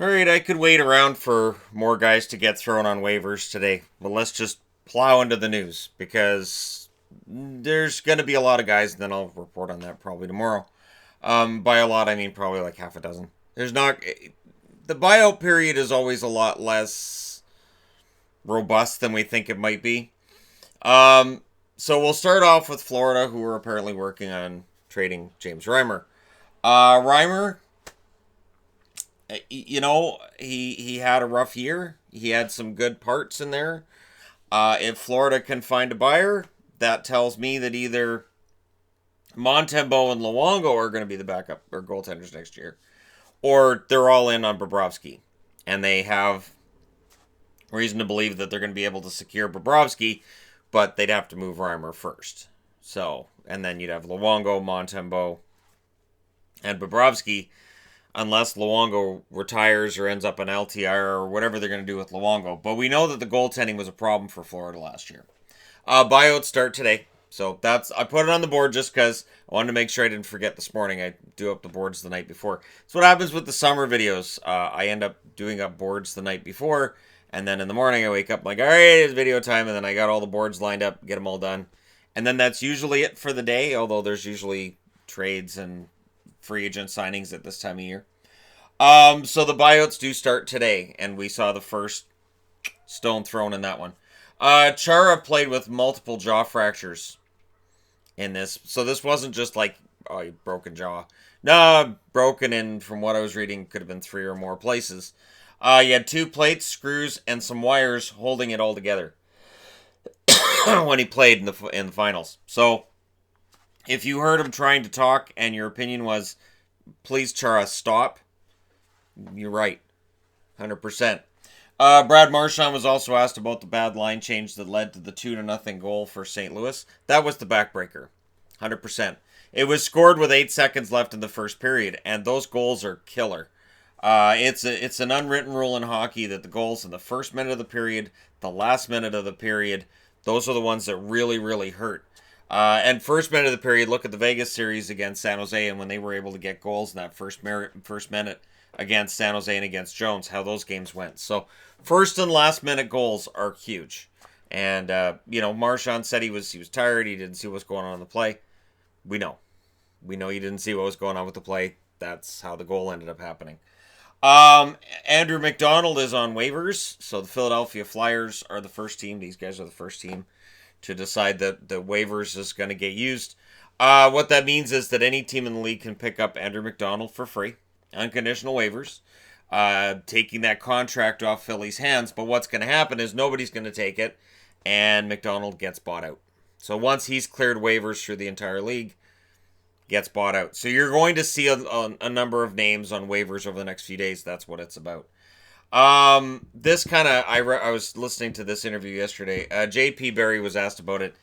All right, I could wait around for more guys to get thrown on waivers today, but let's just plow into the news because there's going to be a lot of guys, and then I'll report on that probably tomorrow. By a lot, I mean probably like half a dozen. There's not. The buyout period is always a lot less robust than we think it might be. Um, so we'll start off with Florida, who are apparently working on trading James Reimer. Reimer, he had a rough year. He had some good parts in there. If Florida can find a buyer, that tells me that either Montembeau and Luongo are going to be the backup or goaltenders next year, or they're all in on Bobrovsky, and they have reason to believe that they're going to be able to secure Bobrovsky, but they'd have to move Reimer first. So, and then you'd have Luongo, Montembeau, and Bobrovsky, unless Luongo retires or ends up an LTIR or whatever they're going to do with Luongo. But we know that the goaltending was a problem for Florida last year. Buyouts start today. So I put it on the board just because I wanted to make sure I didn't forget this morning. I do up the boards the night before. That's what happens with the summer videos. I end up doing up boards the night before, and then in the morning I wake up like, all right, it's video time, and then I got all the boards lined up, get them all done, and then that's usually it for the day. Although there's usually trades and free agent signings at this time of year. So the buyouts do start today, and we saw the first stone thrown in that one. Chara played with multiple jaw fractures in this, so this wasn't just like broken jaw. No, broken in from what I was reading could have been three or more places. He had two plates, screws, and some wires holding it all together when he played in the finals. So if you heard him trying to talk and your opinion was, "Please, Chara, stop," you're right, 100%. Brad Marchand was also asked about the bad line change that led to the 2-0 goal for St. Louis. That was the backbreaker, 100%. It was scored with 8 seconds left in the first period, and those goals are killer. It's an unwritten rule in hockey that the goals in the first minute of the period, the last minute of the period, those are the ones that really, really hurt. And first minute of the period, look at the Vegas series against San Jose, and when they were able to get goals in that first minute against San Jose and against Jones, how those games went. So first and last minute goals are huge. And Marchand said he was tired. He didn't see what was going on in the play. We know, he didn't see what was going on with the play. That's how the goal ended up happening. Andrew MacDonald is on waivers, so the Philadelphia Flyers are the first team. These guys are the first team to decide that the waivers is going to get used. What that means is that any team in the league can pick up Andrew MacDonald for free, unconditional waivers, taking that contract off Philly's hands. But what's going to happen is nobody's going to take it, and MacDonald gets bought out. So once he's cleared waivers through the entire league, gets bought out. So you're going to see a number of names on waivers over the next few days. That's what it's about. This kind of I was listening to this interview yesterday. J.P. Barry was asked about it,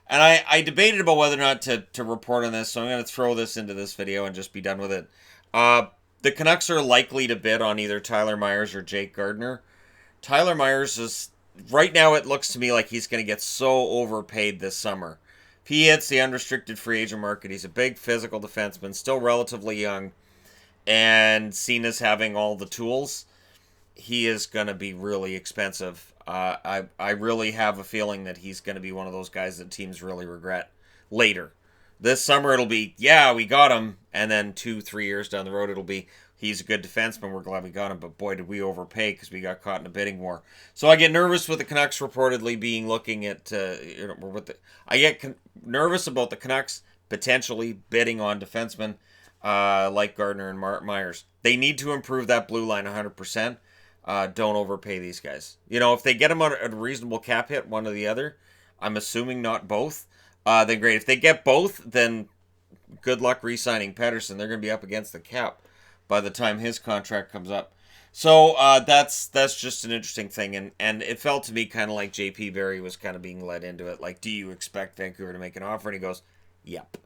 and I debated about whether or not to report on this. So I'm going to throw this into this video and just be done with it. The Canucks are likely to bid on either Tyler Myers or Jake Gardiner. Tyler Myers is right now. It looks to me like he's going to get so overpaid this summer. If he hits the unrestricted free agent market, he's a big physical defenseman, still relatively young, and seen as having all the tools. He is going to be really expensive. I really have a feeling that he's going to be one of those guys that teams really regret later. This summer it'll be, yeah, we got him, and then 2-3 years down the road it'll be, he's a good defenseman, we're glad we got him, but boy did we overpay because we got caught in a bidding war. So I get nervous with the Canucks reportedly being looking at, I get nervous about the Canucks potentially bidding on defensemen like Gardner and Myers. They need to improve that blue line 100%. Don't overpay these guys. If they get them on a reasonable cap hit, one or the other, I'm assuming not both, then great. If they get both, then good luck re-signing Pettersson. They're going to be up against the cap by the time his contract comes up. So that's just an interesting thing, and it felt to me kind of like J.P. Barry was kind of being led into it. Like, do you expect Vancouver to make an offer? And he goes, yep.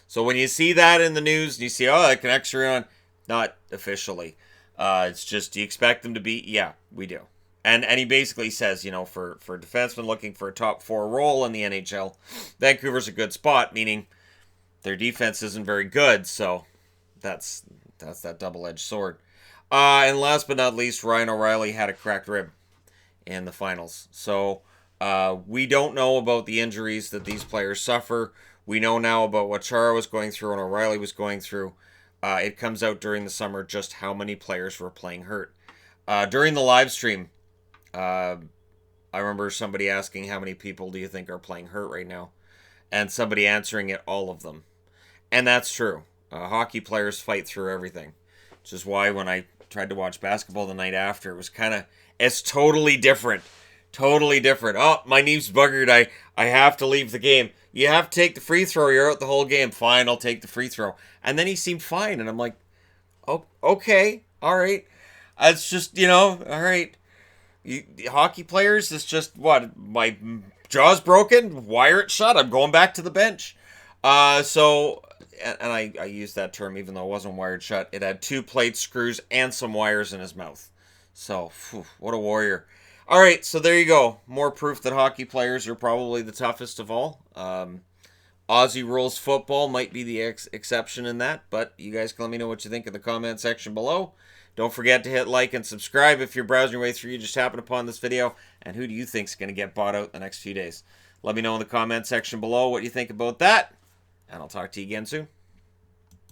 So when you see that in the news, and you see, oh, that connects on, not officially. It's just, do you expect them to be? Yeah, we do. And he basically says, for defensemen looking for a top 4 role in the NHL, Vancouver's a good spot, meaning their defense isn't very good, so that's that double-edged sword. And last but not least, Ryan O'Reilly had a cracked rib in the finals. So we don't know about the injuries that these players suffer. We know now about what Chara was going through and O'Reilly was going through. It comes out during the summer just how many players were playing hurt. During the live stream, I remember somebody asking how many people do you think are playing hurt right now? And somebody answering it, all of them. And that's true. Hockey players fight through everything. Which is why when I tried to watch basketball the night after, it was it's totally different. Totally different. Oh, my knee's buggered. I have to leave the game. You have to take the free throw. You're out the whole game. Fine, I'll take the free throw. And then he seemed fine. And I'm like, oh, okay. All right. It's just, all right. Hockey players, it's just, what? My jaw's broken? Wire it shut. I'm going back to the bench. And I used that term even though it wasn't wired shut. It had 2 plate screws and some wires in his mouth. So, what a warrior. All right, so there you go. More proof that hockey players are probably the toughest of all. Aussie rules football might be the exception in that, but you guys can let me know what you think in the comment section below. Don't forget to hit like and subscribe if you're browsing your way through. You just happened upon this video. And who do you think is going to get bought out the next few days? Let me know in the comment section below what you think about that. And I'll talk to you again soon.